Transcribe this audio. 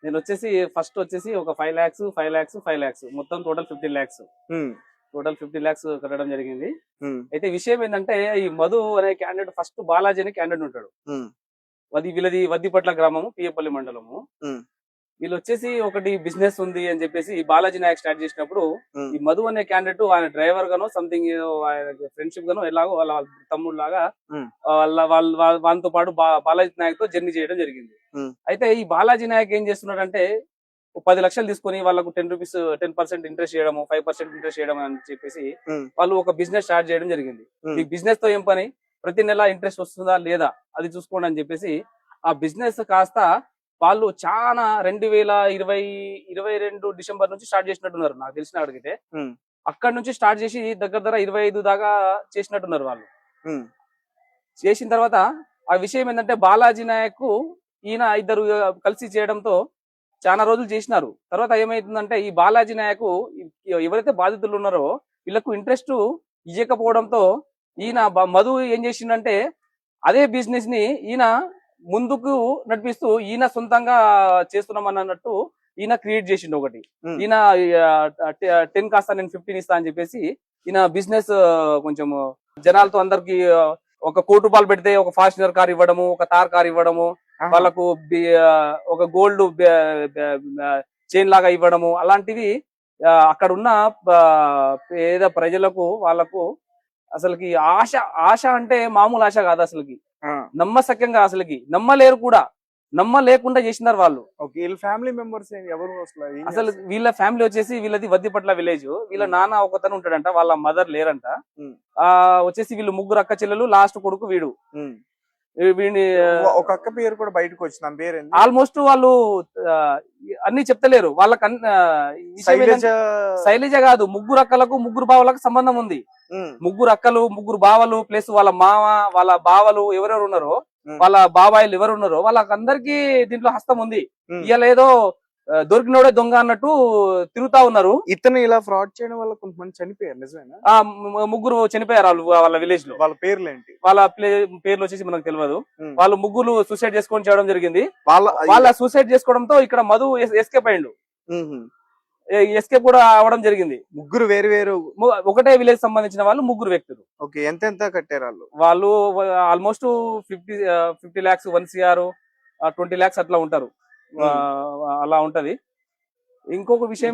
నేను వచ్చేసి ఫస్ట్ వచ్చేసి ఒక 5 lakhs 5 lakhs 5 lakhs మొత్తం టోటల్ 15 lakhs టోటల్ 15 lakhs కట్టడం జరిగింది. అయితే విషయం ఏంటంటే ఈ మధు అనే క్యాండిడేట్ ఫస్ట్ బాలాజీ అనే క్యాండిడేట్ ఉంటాడు. వీళ్ళది వద్దిపట్ల గ్రామము, పియ్యపల్లి మండలము. వీళ్ళు వచ్చేసి ఒకటి బిజినెస్ ఉంది అని చెప్పేసి బాలాజీ నాయక్ స్టార్ట్ చేసినప్పుడు ఈ మధు అనే క్యాండిడేట్ ఆయన డ్రైవర్ గానో సంథింగ్ ఫ్రెండ్షిప్ గానో ఎలాగో వాళ్ళ తమ్ముడు లాగా వాళ్ళతో పాటు బాలాజీ నాయక్ తో జర్నీ చేయడం జరిగింది. అయితే ఈ బాలాజీ నాయక్ ఏం చేస్తున్నాడంటే 10 లక్షలు తీసుకుని వాళ్ళకు 10% ఇంట్రెస్ట్ చేయడము, 5% ఇంట్రెస్ట్ చేయడం అని చెప్పేసి వాళ్ళు ఒక బిజినెస్ స్టార్ట్ చేయడం జరిగింది. ఈ బిజినెస్ తో ఏం పని, ప్రతి నెల ఇంట్రెస్ట్ వస్తుందా లేదా అది చూసుకోండి అని చెప్పేసి ఆ బిజినెస్ కాస్త వాళ్ళు చాలా 2022 డిసెంబర్ నుంచి స్టార్ట్ చేసినట్టున్నారు నాకు తెలిసిన అడిగితే. అక్కడ నుంచి స్టార్ట్ చేసి దగ్గర 25 దాకా చేసినట్టున్నారు వాళ్ళు. చేసిన తర్వాత ఆ విషయం ఏంటంటే బాలాజీ నాయక్ ఈయన ఇద్దరు కలిసి చేయడంతో చాలా రోజులు చేసినారు. తర్వాత ఏమైతుందంటే ఈ బాలాజీ నాయక్ ఎవరైతే బాధితులు ఉన్నారో వీళ్ళకు ఇంట్రెస్ట్ ఇవ్వకపోవడంతో ఈయన మధు ఏం చేసిందంటే అదే బిజినెస్ ని ఈయన ముందుకు నడిపిస్తూ ఈయన సొంతంగా చేస్తున్నామన్నట్టు ఈయన క్రియేట్ చేసిండు ఒకటి. ఈయన 10 కాస్త నేను 15 ఇస్తా అని చెప్పేసి ఈయన బిజినెస్ కొంచెం జనాలతో అందరికి ఒక ₹1,00,00,000 పెడితే ఒక ఫార్చునర్ కార్ ఇవ్వడము, ఒక తార్ కార్ ఇవ్వడము, వాళ్ళకు ఒక గోల్డ్ చైన్ లాగా ఇవ్వడము, అలాంటివి అక్కడ ఉన్న పేద ప్రజలకు వాళ్ళకు అసలుకి ఆశ అంటే మామూలు ఆశ కాదు, అసలుకి నమ్మశక్యంగా అసలుకి నమ్మలేరు కూడా, నమ్మలేకుండా చేసినారు వాళ్ళు. ఫ్యామిలీ మెంబర్స్ ఎవరు అసలు వీళ్ళ ఫ్యామిలీ వచ్చేసి వీళ్ళది వద్దిపట్ల విలేజ్. వీళ్ళ నాన్న ఒకతను ఉంటాడంట, వాళ్ళ మదర్ లేరంట. వచ్చేసి వీళ్ళు 3 అక్క చెల్లెలు, లాస్ట్ కొడుకు వీడు. వీడిని ఒక అక్క పేరు కూడా బయటకు వచ్చిన పేరు ఆల్మోస్ట్ వాళ్ళు అన్ని చెప్తలేరు. వాళ్ళకి శైలజ కాదు, 3 అక్కలకు 3 బావలకు సంబంధం ఉంది. 3 అక్కలు 3 బావలు ప్లస్ వాళ్ళ మామ, వాళ్ళ బావలు ఎవరెవరు ఉన్నారో, వాళ్ళ బాబాయిలు ఎవరు ఉన్నారో వాళ్ళకందరికీ దీంట్లో హస్తం ఉంది. ఇవాళ ఏదో దొరికినోడే దొంగ అన్నట్టు తిరుగుతా ఉన్నారు. ఇతను ఇలా ఫ్రాడ్ చేయడం వల్ల కొంతమంది చనిపోయారు, నిజమేనా? 3 చనిపోయారు వాళ్ళ విలేజ్ లో. వాళ్ళ పేర్లు ఏంటి? వాళ్ళ పేర్లు వచ్చేసి మనకు తెలియదు. వాళ్ళు 3 సూసైడ్ చేసుకొని చేయడం జరిగింది. వాళ్ళ సూసైడ్ చేసుకోవడంతో ఇక్కడ మధు ఎస్కేప్ అయ్యిండు. ఎస్కేప్ కూడా అవడం జరిగింది. 3 వేరు ఒకటే విలేజ్ సంబంధించిన వాళ్ళు 3 వ్యక్తులు. ఎంత కట్టారు వాళ్ళు ఆల్మోస్ట్ 50 lakhs 1 crore 20 lakhs అట్లా ఉంటారు. అలా ఉంటది. ఇంకొక విషయం